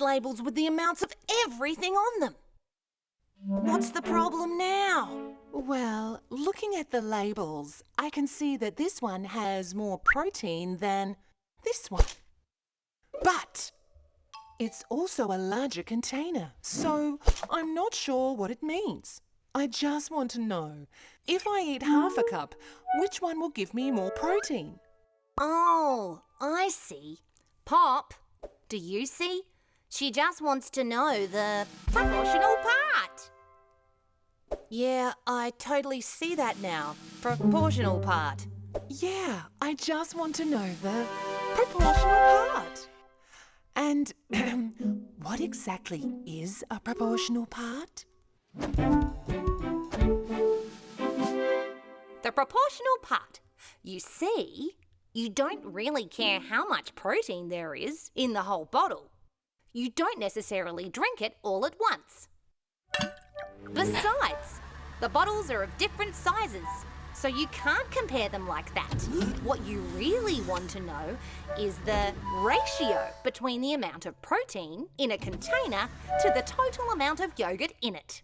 labels with the amounts of everything on them. What's the problem now? Well, looking at the labels, I can see that this one has more protein than this one. But it's also a larger container, so I'm not sure what it means. I just want to know, if I eat half a cup, which one will give me more protein? Oh, I see. Pop, do you see? She just wants to know the proportional part. Yeah, I totally see that now. Proportional part. Yeah, I just want to know the proportional part. And what exactly is a proportional part? The proportional part. You see, you don't really care how much protein there is in the whole bottle. You don't necessarily drink it all at once. Besides, the bottles are of different sizes, so you can't compare them like that. What you really want to know is the ratio between the amount of protein in a container to the total amount of yogurt in it.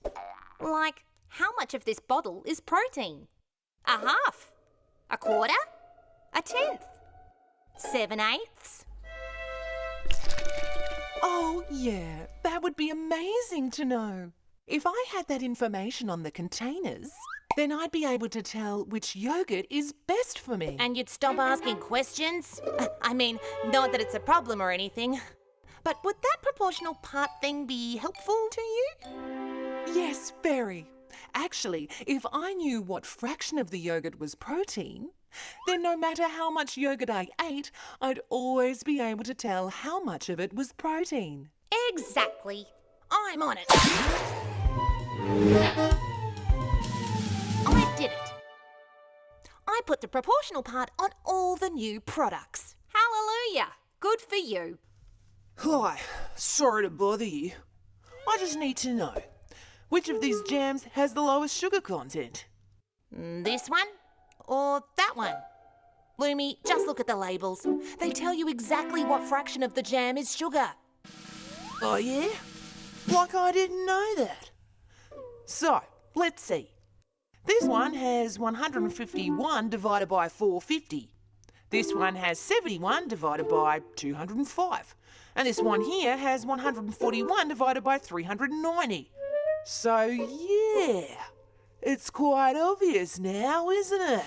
Like, how much of this bottle is protein? A half? A quarter? A tenth? 7/8? Oh, yeah, that would be amazing to know. If I had that information on the containers, then I'd be able to tell which yogurt is best for me. And you'd stop asking questions? I mean, not that it's a problem or anything. But would that proportional part thing be helpful to you? Yes, very. Actually, if I knew what fraction of the yogurt was protein, then no matter how much yogurt I ate, I'd always be able to tell how much of it was protein. Exactly. I'm on it. I did it. I put the proportional part on all the new products. Hallelujah. Good for you. Hi, sorry to bother you. I just need to know, which of these jams has the lowest sugar content? This one or that one? Lumi, just look at the labels. They tell you exactly what fraction of the jam is sugar. Oh yeah? Like I didn't know that. So, let's see. This one has 151 divided by 450. This one has 71 divided by 205. And this one here has 141 divided by 390. So yeah, it's quite obvious now, isn't it?